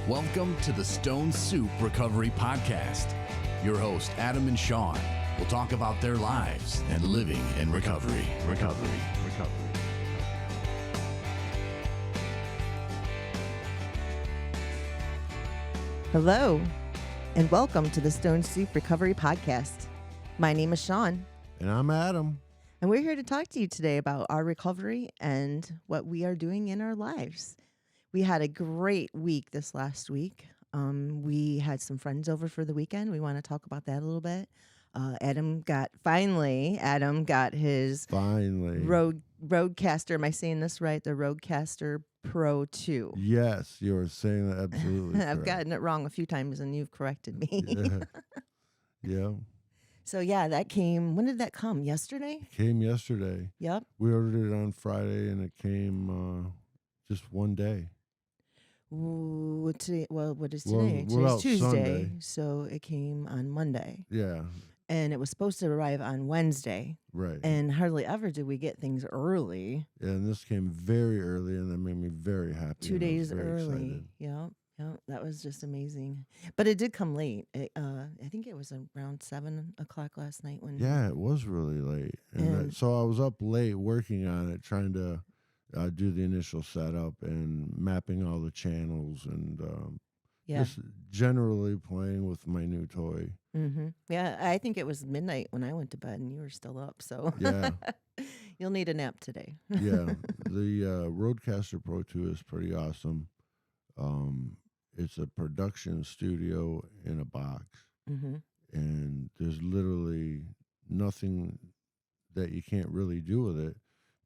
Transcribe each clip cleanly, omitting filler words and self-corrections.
Welcome to the Stone Soup Recovery Podcast. Your host, Adam and Sean, will talk about their lives and living in recovery. Hello, and welcome to the Stone Soup Recovery Podcast. My name is Sean, And I'm Adam. and we're here to talk to you today about our recovery and what we are doing in our lives. We had a great week this last week. We had some friends over for the weekend. We want to talk about that a little bit. Adam got his Finally. Roadcaster. Am I saying this right? The Roadcaster Pro 2. Yes, you are saying that absolutely. I've correct. gotten it wrong a few times, and you've corrected me. Yeah. So yeah, that came. When did that come? Yesterday? Came yesterday. Yep. We ordered it on Friday and it came just one day. Ooh, today, well, what is Well, today? what about Today's Tuesday. Sunday? So it came on Monday. Yeah. And it was supposed to arrive on Wednesday. Right. And hardly ever did we get things early. And this came very early and that made me very happy. 2 and I was days very early. excited. Yep. That was just amazing. But it did come late. I think it was around 7 o'clock last night when. Yeah, it was really late. And so I was up late working on it, trying to do the initial setup and mapping all the channels and Yeah. just generally playing with my new toy. Mm-hmm. Yeah, I think it was midnight when I went to bed and you were still up. So Yeah. you'll need a nap today. Yeah, the Roadcaster Pro 2 is pretty awesome. It's a production studio in a box, Mm-hmm. and there's literally nothing that you can't really do with it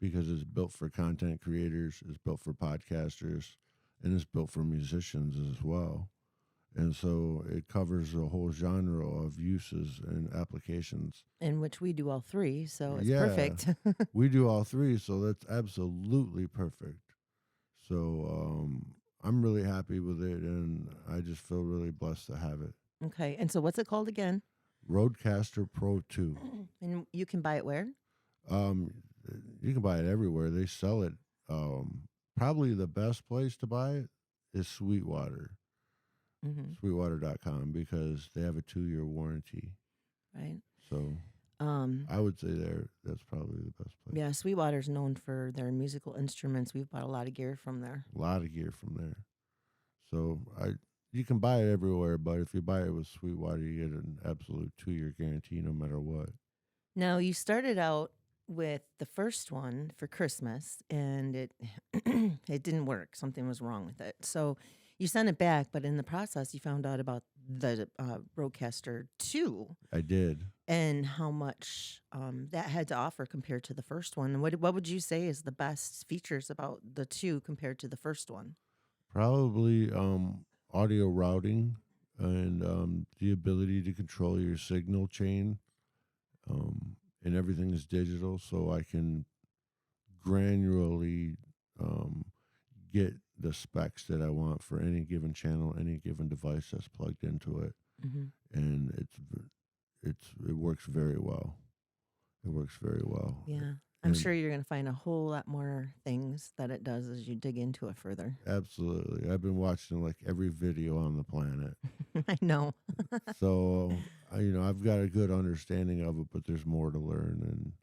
because it's built for content creators, it's built for podcasters, and it's built for musicians as well. And so it covers a whole genre of uses and applications. In which we do all three, so it's Yeah. perfect. We do all three, so that's absolutely perfect. So I'm really happy with it, and I just feel really blessed to have it. Okay, and so what's it called again? Roadcaster Pro 2. And you can buy it where? Um, you can buy it everywhere. They sell it. Probably the best place to buy it is Sweetwater, Mm-hmm. Sweetwater.com, because they have a 2-year warranty. Right. So I would say that's probably the best place. Yeah, Sweetwater's known for their musical instruments. We've bought a lot of gear from there. A lot of gear from there. So you can buy it everywhere, but if you buy it with Sweetwater, you get an absolute 2-year guarantee no matter what. Now, you started out with the first one for Christmas, and it it didn't work. Something was wrong with it. So you sent it back, but in the process, you found out about the Rodecaster 2 I did. and how much that had to offer compared to the first one. And what would you say is the best features about the 2 compared to the first one? Probably audio routing and the ability to control your signal chain. And everything is digital, so I can granularly get the specs that I want for any given channel, any given device that's plugged into it, Mm-hmm. and it works very well. It works very well. Yeah. I'm And sure you're going to find a whole lot more things that it does as you dig into it further. absolutely. I've been watching like every video on the planet, I know. so I've got a good understanding of it, but there's more to learn,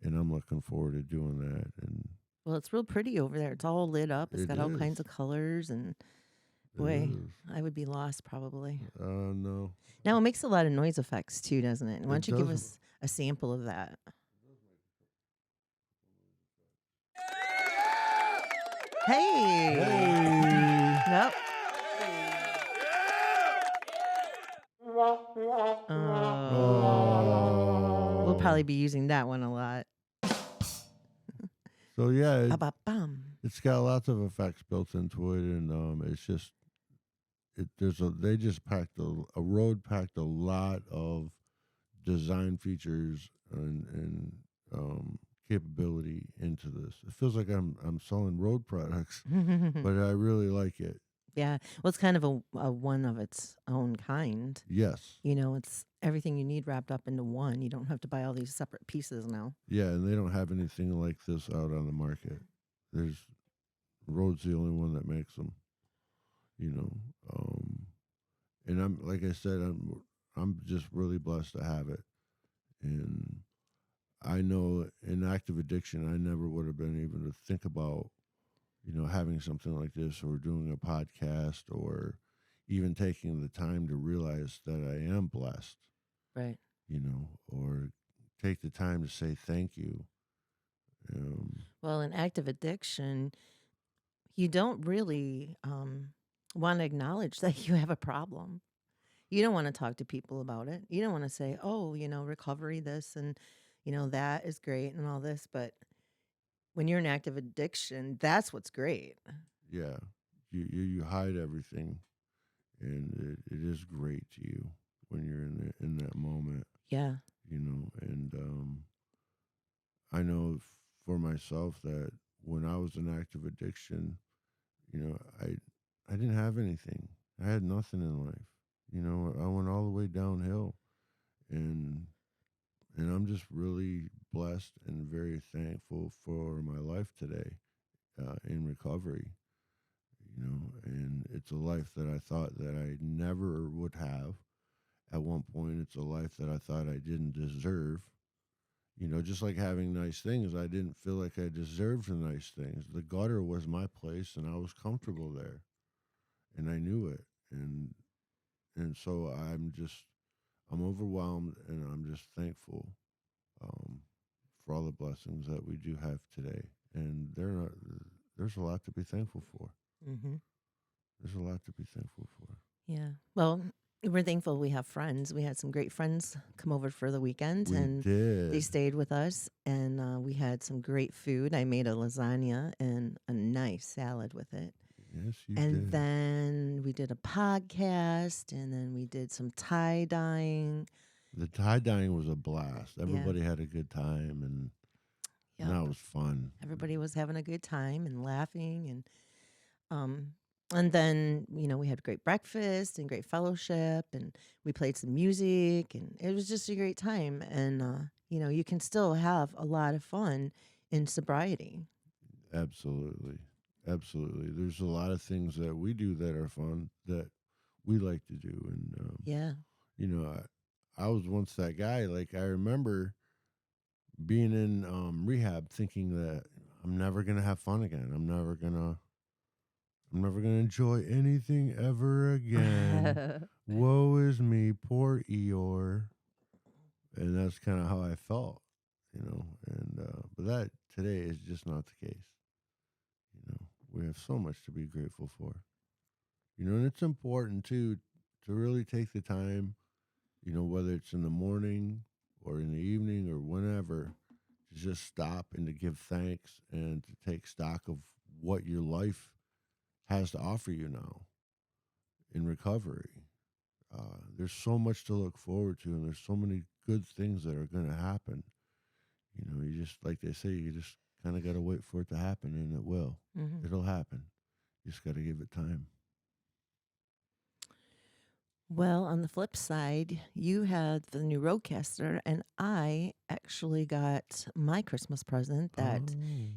and I'm looking forward to doing that. And Well, it's real pretty over there. It's all lit up. It's It got all kinds is. of colors. And it boy, is. I would be lost probably. No. Now, it makes a lot of noise effects too, doesn't it? Why It don't you give does. us a sample of that? Hey. Hey. Yep. We'll probably be using that one a lot. So yeah, Ba-ba-bum. it's got lots of effects built into it, and it's just they just packed a road packed a lot of design features and capability into this. It feels like I'm selling road products, but I really like it. Yeah. Well, it's kind of a one of its own kind. Yes. It's everything you need wrapped up into one. You don't have to buy all these separate pieces now. Yeah, and they don't have anything like this out on the market. Road's the only one that makes them. And I'm like I said, I'm just really blessed to have it. And I know in active addiction, I never would have been able to think about, having something like this or doing a podcast or even taking the time to realize that I am blessed, Right. or take the time to say thank you. Um, Well, in active addiction, you don't really want to acknowledge that you have a problem. You don't want to talk to people about it. You don't want to say, oh, recovery, this and, that is great and all this. But when you're in active addiction, that's what's great. yeah, you hide everything, and it is great to you when you're in that moment, Yeah. and I know for myself that when I was in active addiction, you know, I I didn't have anything. I had nothing in life. I went all the way downhill, and I'm just really blessed and very thankful for my life today, in recovery. And it's a life that I thought that I never would have. At one point, it's a life that I thought I didn't deserve. Just like having nice things, I didn't feel like I deserved the nice things. The gutter was my place, and I was comfortable there, and I knew it. And so I'm overwhelmed, and I'm just thankful, um, for all the blessings that we do have today. And there's a lot to be thankful for. Hmm. There's a lot to be thankful for. Yeah. Well, we're thankful we have friends. We had some great friends come over for the weekend, We and they did. stayed with us, and we had some great food. I made a lasagna and a nice salad with it. Yes, you And did. then we did a podcast, and then we did some tie dyeing. The tie dyeing was a blast. Yeah. Everybody had a good time, and Yep. that was fun. Everybody was having a good time and laughing, um and then we had great breakfast and great fellowship, and we played some music, and it was just a great time. And you can still have a lot of fun in sobriety. Absolutely. Absolutely. There's a lot of things that we do that are fun that we like to do. And, Yeah. you know, I was once that guy. Like, I remember being in rehab thinking that I'm never going to have fun again. I'm never going to enjoy anything ever again. Woe is me, poor Eeyore. And that's kind of how I felt, and, but that today is just not the case. We have so much to be grateful for. And it's important too to really take the time, whether it's in the morning or in the evening or whenever, to just stop and to give thanks and to take stock of what your life has to offer you now in recovery. There's so much to look forward to, and there's so many good things that are going to happen. You just, like they say, you just kind of got to wait for it to happen, and it will. Hmm. It'll happen. You just got to give it time. Well, on the flip side, you had the new Roadcaster, and I actually got my Christmas present that, Oh,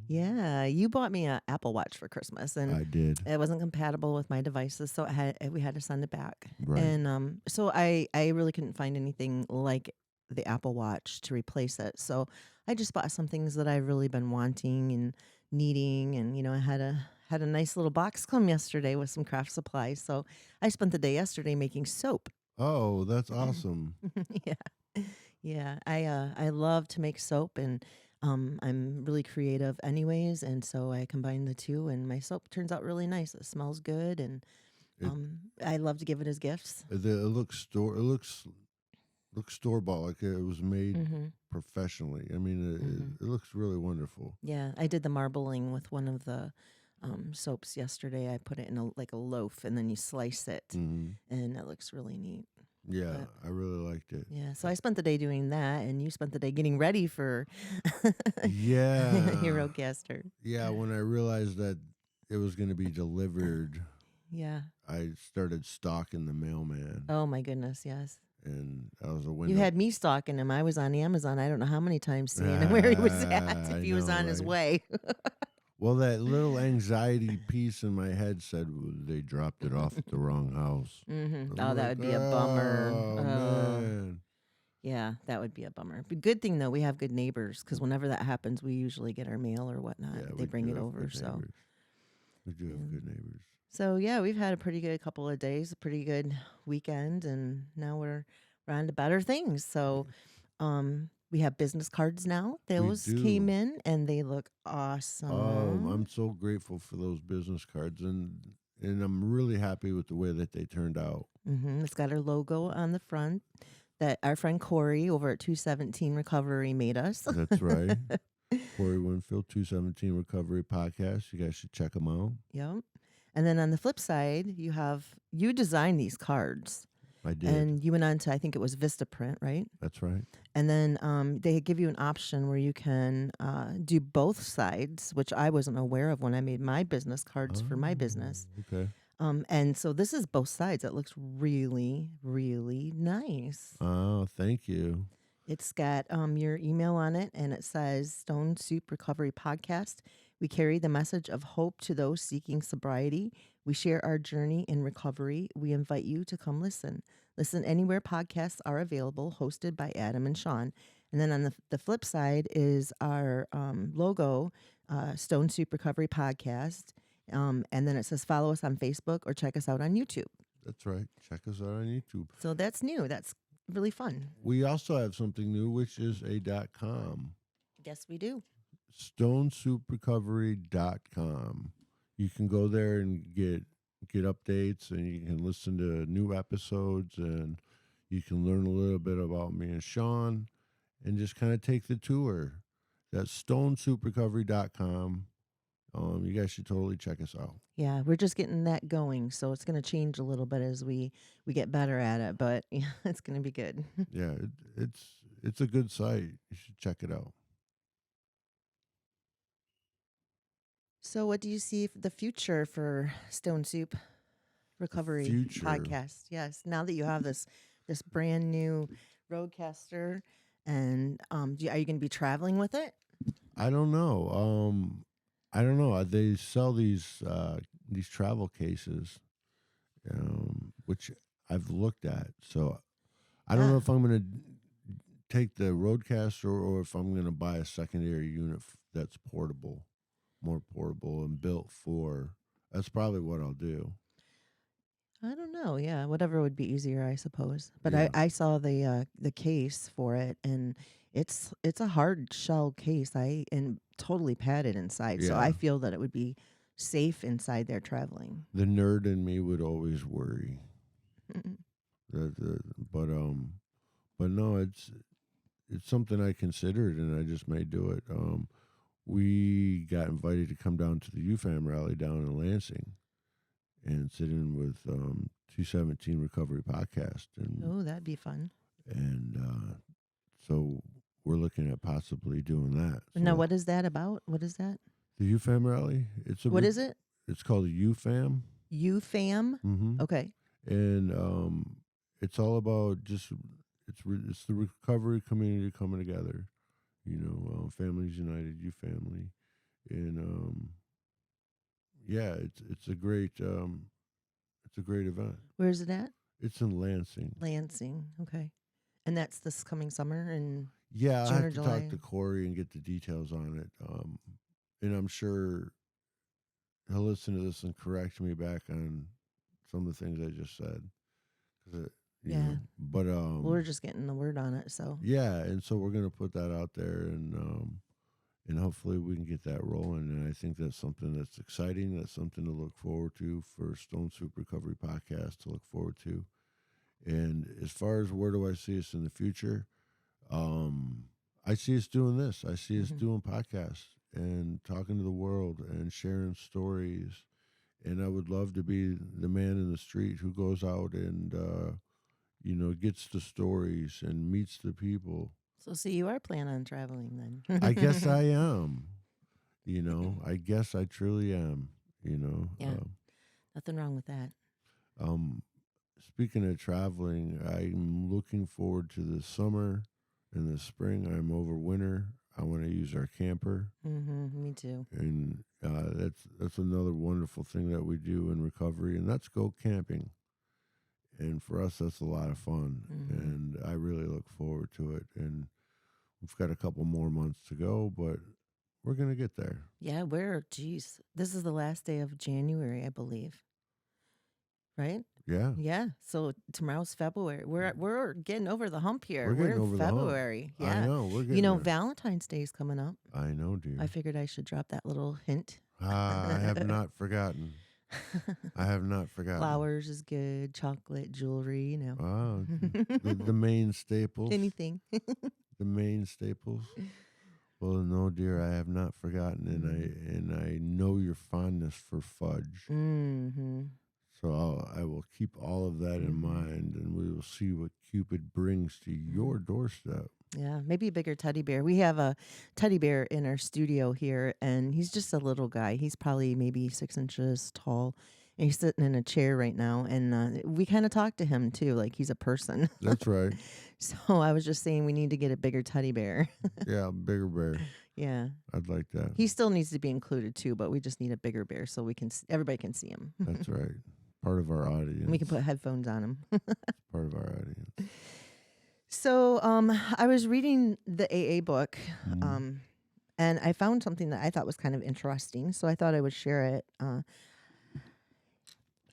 yeah, you bought me an Apple Watch for Christmas, and I did. it wasn't compatible with my devices, so we had to send it back. Right. And so I really couldn't find anything like the Apple Watch to replace it. So I just bought some things that I've really been wanting and needing, and I had a nice little box come yesterday with some craft supplies. So I spent the day yesterday making soap. Oh, that's awesome. Yeah. Yeah. I love to make soap, and I'm really creative anyways, and so I combine the two, and my soap turns out really nice. It smells good, and It I love to give it as gifts. looks store bought, like it was made Hmm. professionally. I mean, Hmm. it looks really wonderful. Yeah, I did the marbling with one of the soaps yesterday. I put it in like a loaf, and then you slice it, Hmm. and it looks really neat. Yeah, But I really liked it. yeah, so I spent the day doing that, and you spent the day getting ready for your Yeah, Roadcaster. yeah. When I realized that it was going to be delivered, Yeah. I started stalking the mailman, Oh my goodness, yes. and that was a You window. had me stalking him. I was on Amazon. I don't know how many times seeing him where he was at, I if he was know, on his right? way. Well, that little anxiety piece in my head said they dropped it off at the wrong house. Mm-hmm. I'm Oh, that like, would be a bummer. oh man. Yeah, that would be a bummer. But good thing though, we have good neighbors because whenever that happens, we usually get our mail or whatnot. Yeah, They we bring do it have over. good So, neighbors. We do have yeah. good neighbors. So yeah, we've had a pretty good couple of days, a pretty good weekend, and now we're on to better things. So, we have business cards now. We Those came do. in and they look awesome. I'm so grateful for those business cards, and I'm really happy with the way that they turned out. It's got our logo on the front that our friend Corey over at 217 Recovery made us. That's right. Corey Winfield, 217 Recovery Podcast. You guys should check them out. Yep. And then on the flip side, you designed these cards. I did. And you went on to, I think it was Vistaprint, right? That's right. And then they give you an option where you can do both sides, which I wasn't aware of when I made my business cards for my business. Okay. And so this is both sides. It looks really, really nice. Oh, thank you. It's got your email on it, and it says Stone Soup Recovery Podcast. We carry the message of hope to those seeking sobriety. We share our journey in recovery. We invite you to come listen. Listen anywhere podcasts are available, hosted by Adam and Sean. And then on the flip side is our logo, Stone Soup Recovery Podcast. And then it says follow us on Facebook or check us out on YouTube. That's right. Check us out on YouTube. So that's new. That's really fun. We also have something new, which is a .com. Yes, we do. StoneSoupRecovery.com. You can go there and get updates, and you can listen to new episodes, and you can learn a little bit about me and Sean, and just kind of take the tour. That's StoneSoupRecovery.com. You guys should totally check us out. Yeah, we're just getting that going, so it's going to change a little bit as we get better at it, but yeah, it's going to be good. Yeah, it's a good site. You should check it out. So, what do you see for the future for Stone Soup Recovery Future. Podcast? Yes, now that you have this brand new Roadcaster, and are you going to be traveling with it? I don't know. They sell these travel cases, which I've looked at. So I don't know if I'm going to take the Roadcaster or if I'm going to buy a secondary unit that's portable, more portable and built for. That's probably what I'll do. I don't know. Yeah, whatever would be easier, I suppose. But Yeah. I saw the case for it, and it's a hard shell case. And totally padded inside, so Yeah. I feel that it would be safe inside there traveling. The nerd in me would always worry. Mm-mm. But no, it's something I considered, and I just may do it. We got invited to come down to the UFAM rally down in Lansing and sit in with 217 Recovery Podcast, and Oh, that'd be fun. so we're looking at possibly doing that. Now, So what is that about? What is that? the UFAM rally? What is it? It's called a UFAM. UFAM? Mm-hmm. Okay. And it's all about just it's the recovery community coming together. Families United, U Family, and yeah, it's a great event. Where's it at? It's in Lansing. Lansing. Okay. And that's this coming summer, and Yeah, I June or have to July. talk to Corey and get the details on it. And I'm sure he'll listen to this and correct me back on some of the things I just said. 'Cause Yeah. But we're just getting the word on it. So yeah, and so we're gonna put that out there, and hopefully we can get that rolling. And I think that's something that's exciting. That's something to look forward to for Stone Soup Recovery Podcast to look forward to. And as far as where do I see us in the future, I see us doing this. I see us Mhm. doing podcasts and talking to the world and sharing stories. And I would love to be the man in the street who goes out and gets the stories and meets the people. see, you are planning on traveling then. I guess I am. I guess I truly am. Yeah. Nothing wrong with that. Speaking of traveling, I'm looking forward to the summer and the spring. I'm over winter. I want to use our camper, Me too. and that's another wonderful thing that we do in recovery, and that's go camping. And for us, that's a lot of fun, and I really look forward to it. And we've got a couple more months to go, but we're gonna get there. Yeah, geez, this is the last day of January, I believe. Right? Yeah, Yeah. So tomorrow's February. We're getting over the hump here. we're getting in over the hump. February. I Yeah. know we're getting You know, there. Valentine's Day is coming up. I know, dear. I figured I should drop that little hint. I have not forgotten. I have not forgotten. Flowers is good. Chocolate, jewelry. You know, The main staples. anything. The main staples. Well, no, dear, I have not forgotten, and I know your fondness for fudge. Mm-hmm. So I will keep all of that in mind, and we will see what Cupid brings to your doorstep. Yeah, maybe a bigger teddy bear. We have a teddy bear in our studio here, and he's just a little guy. He's probably maybe 6 inches tall. And he's sitting in a chair right now, and we kind of talk to him too, like he's a person. That's right. So I was just saying we need to get a bigger teddy bear. Yeah, bigger bear. Yeah, I'd like that. he still needs to be included too, but we just need a bigger bear so we can everybody can see him. That's right. Part of our audience. And we can put headphones on him. Part of our audience. So I was reading the AA book, and I found something that I thought was kind of interesting. So I thought I would share it.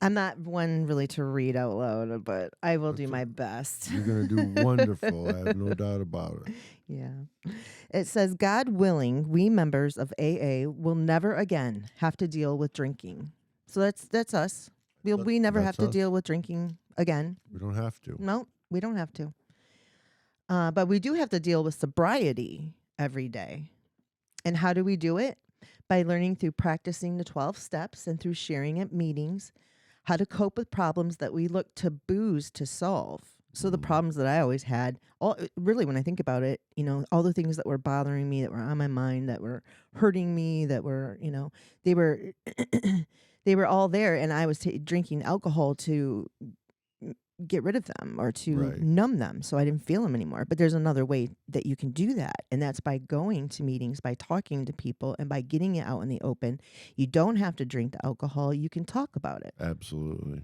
I'm not one really to read out loud, but I will do my best. You're going to do wonderful. I have no doubt about it. Yeah. It says, God willing, we members of AA will never again have to deal with drinking. So that's us. We never have to deal with drinking again. We don't have to. No, we don't have to. But we do have to deal with sobriety every day. And how do we do it? By learning through practicing the 12 steps and through sharing at meetings how to cope with problems that we look to booze to solve. So the problems that I always had, really when I think about it, you know, all the things that were bothering me, that were on my mind, that were hurting me, that were, you know, they were they were all there, and I was drinking alcohol to get rid of them or to numb them so I didn't feel them anymore. But there's another way that you can do that, and that's by going to meetings, by talking to people, and by getting it out in the open. You don't have to drink the alcohol. You can talk about it. Absolutely.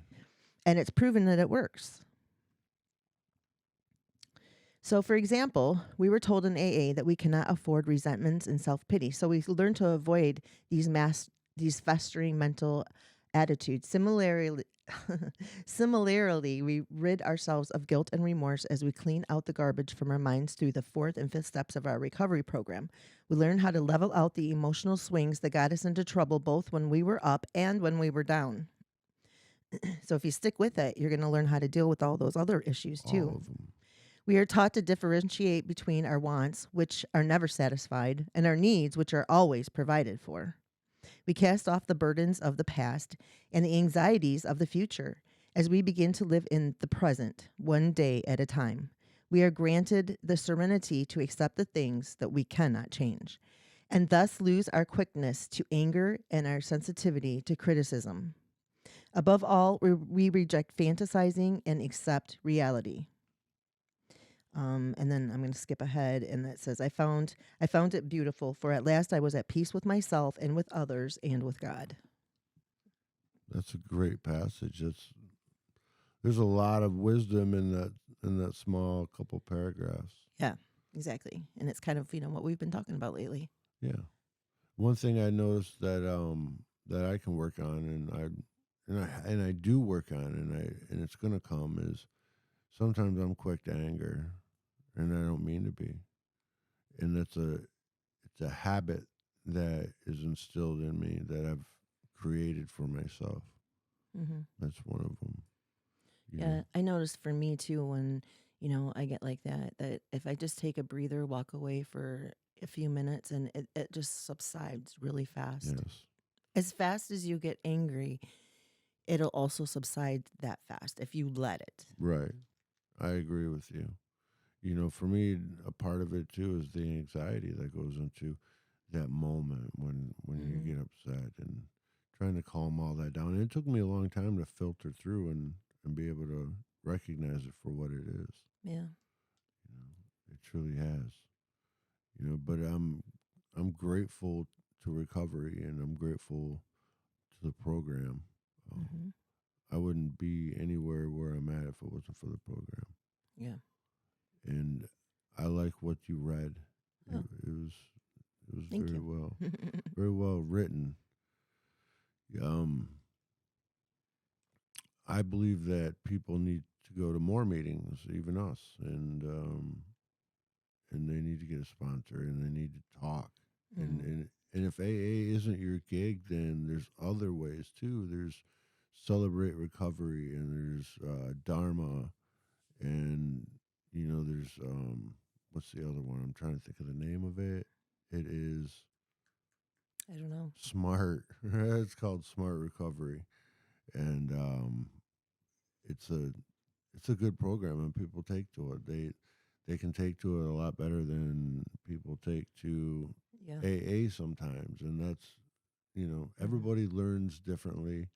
And it's proven that it works. So, for example, we were told in AA that we cannot afford resentments and self-pity. So we learn to avoid these festering mental attitudes. Similarly, we rid ourselves of guilt and remorse as we clean out the garbage from our minds through the 4th and 5th steps of our recovery program. We learn how to level out the emotional swings that got us into trouble both when we were up and when we were down. So if you stick with it, you're going to learn how to deal with all those other issues too. All of them. We are taught to differentiate between our wants, which are never satisfied, and our needs, which are always provided for. We cast off the burdens of the past and the anxieties of the future as we begin to live in the present, one day at a time. We are granted the serenity to accept the things that we cannot change, and thus lose our quickness to anger and our sensitivity to criticism. Above all, we reject fantasizing and accept reality. And then I'm going to skip ahead, and it says, I found it beautiful, for at last I was at peace with myself and with others and with God. That's a great passage. There's a lot of wisdom in that small couple paragraphs. Yeah, exactly. And it's kind of, you know, what we've been talking about lately. Yeah. One thing I noticed that I can work on, and I do work on, and it's going to come, is sometimes I'm quick to anger, and I don't mean to be. And it's a habit that is instilled in me that I've created for myself. Mm-hmm. That's one of them. Yeah, I noticed for me too when, you know, I get like that if I just take a breather, walk away for a few minutes, and it just subsides really fast. Yes. As fast as you get angry, it'll also subside that fast if you let it. Right. I agree with you. You know, for me, a part of it too is the anxiety that goes into that moment when you get upset, and trying to calm all that down. And it took me a long time to filter through and be able to recognize it for what it is. Yeah. You know, it truly has. But I'm grateful to recovery, and I'm grateful to the program. Um, Hmm. I wouldn't be anywhere where I'm at if it wasn't for the program. Yeah. And I like what you read. Oh, It was thank you. very well written. Um, I believe that people need to go to more meetings, even us, and they need to get a sponsor, and they need to talk. And Mm. and and if AA isn't your gig, then there's other ways too. There's Celebrate Recovery, and there's Dharma, and there's what's the other one? I'm trying to think of the name of it. It is I don't know. Smart. It's called Smart Recovery, and it's a it's a good program, and people take to it. They can take to it a lot better than people take to Yeah. AA sometimes, and that's Hmm. everybody learns differently.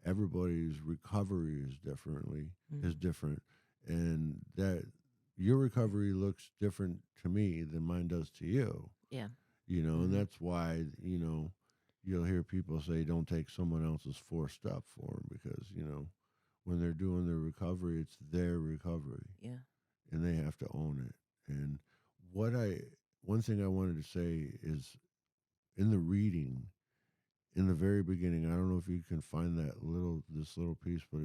Everybody's recovery is Hmm. different, and that your recovery looks different to me than mine does to you. Yeah. And Hmm. that's why you'll hear people say don't take someone else's four-step for them, because when they're doing their recovery, it's their recovery, Yeah. and they have to own it. And what I one thing I wanted to say is, in the reading, in the very beginning, I don't know if you can find this little piece, but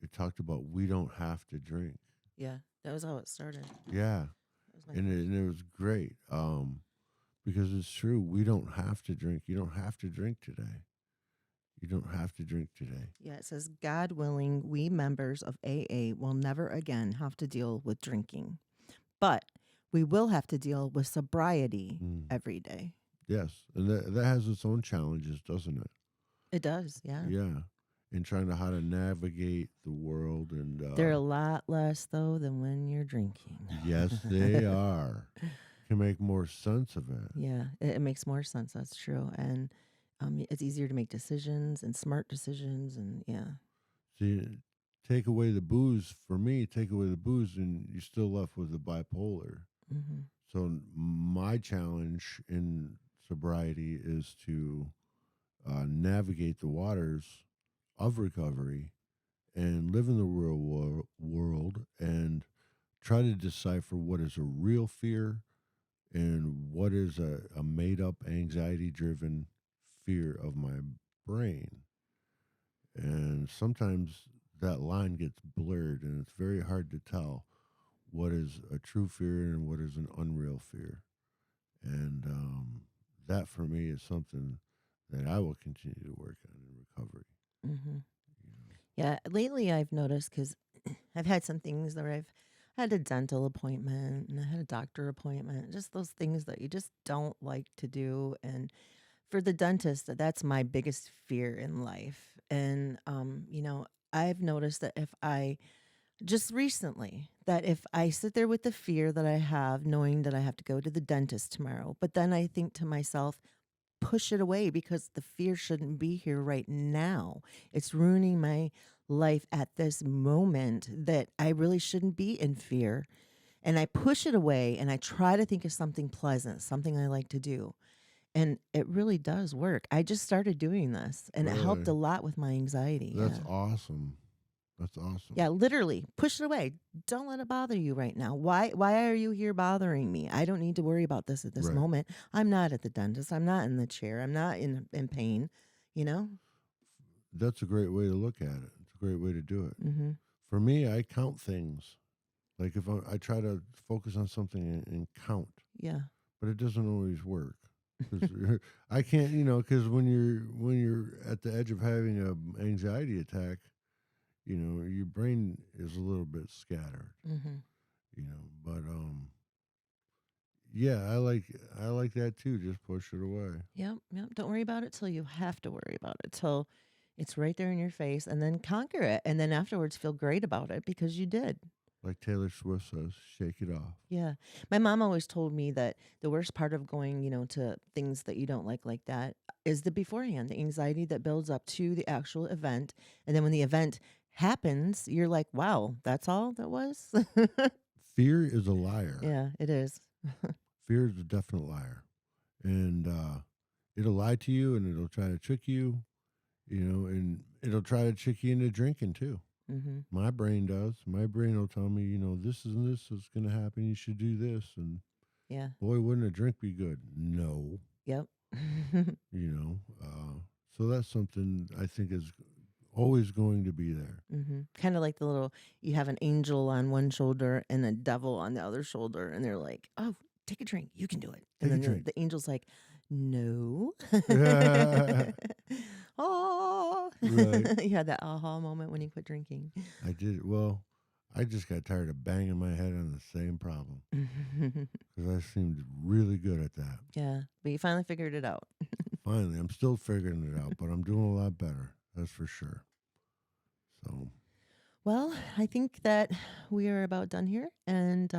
it talked about we don't have to drink. Yeah. That was how it started. Yeah, That was my and first. it was great, because it's true. We don't have to drink. You don't have to drink today. You don't have to drink today. Yeah, it says, God willing, we members of AA will never again have to deal with drinking, but we will have to deal with sobriety Mm. every day. Yes, and that has its own challenges, doesn't it? It does, yeah. Yeah, in trying to how to navigate the world, and They're a lot less, though, than when you're drinking. yes, they are. Can make more sense of it. Yeah, it makes more sense. That's true. And it's easier to make decisions and smart decisions. And yeah. See, take away the booze for me. Take away the booze, and you're still left with the bipolar. Hmm. So my challenge in sobriety is to navigate the waters of recovery and live in the real world, and try to decipher what is a real fear and what is a made up anxiety driven fear of my brain. And sometimes that line gets blurred, and it's very hard to tell what is a true fear and what is an unreal fear. And that for me is something that I will continue to work on in recovery. Hmm. You know. Yeah, lately I've noticed because I've had some things where I've had a dental appointment and I had a doctor appointment, just those things that you just don't like to do. And for the dentist, that's my biggest fear in life. And, I've noticed that if I just recently, that if I sit there with the fear that I have, knowing that I have to go to the dentist tomorrow, but then I think to myself, push it away because the fear shouldn't be here right now. It's ruining my life at this moment that I really shouldn't be in fear. And I push it away and I try to think of something pleasant, something I like to do. And it really does work. I just started doing this and it helped Really? a lot with my anxiety. That's Yeah. awesome. That's awesome. Yeah, literally push it away. Don't let it bother you right now. Why are you here bothering me? I don't need to worry about this at this Right. moment. I'm not at the dentist. I'm not in the chair. I'm not in pain, you know? That's a great way to look at it. It's a great way to do it. Mhm. For me, I count things. Like if I try to focus on something and count, Yeah. but it doesn't always work. Because I can't, because when you're at the edge of having an anxiety attack, your brain is a little bit scattered, Mhm. But yeah, I like that too. Just push it away. Yep, yep. Don't worry about it till you have to worry about it. Till it's right there in your face and then conquer it and then afterwards feel great about it because you did. Like Taylor Swift says, shake it off. Yeah. My mom always told me that the worst part of going, to things that you don't like that is the beforehand, the anxiety that builds up to the actual event. And then when the event happens, you're like, wow, that's all that was? Fear is a liar. Yeah, it is. fear is a definite liar, and it'll lie to you, and it'll try to trick you, and it'll try to trick you into drinking too. Mm-hmm. My brain does. My brain will tell me, this and this is going to happen. You should do this, and Yeah. boy, wouldn't a drink be good? No, Yep. So that's something I think is always going to be there. Mm-hmm. Kind of like you have an angel on one shoulder and a devil on the other shoulder, and they're like, "Oh, take a drink, you can do it." And Take a then drink. the angel's like, "No." Oh, Right. you had that aha moment when you quit drinking. I did. Well, I just got tired of banging my head on the same problem because I seemed really good at that. Yeah, but you finally figured it out. Finally, I'm still figuring it out, but I'm doing a lot better. That's for sure. So, Well, I think that we are about done here, and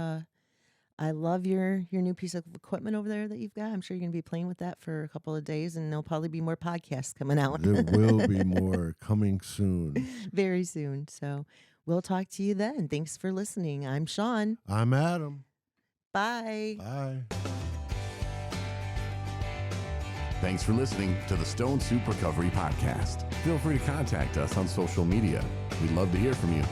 I love your new piece of equipment over there that you've got. I'm sure you're going to be playing with that for a couple of days, and there'll probably be more podcasts coming out there will be more coming soon. very soon. So we'll talk to you then. Thanks for listening. I'm Sean. I'm Adam. Bye. Bye. Thanks for listening to the Stone Soup Recovery Podcast. Feel free to contact us on social media. We'd love to hear from you.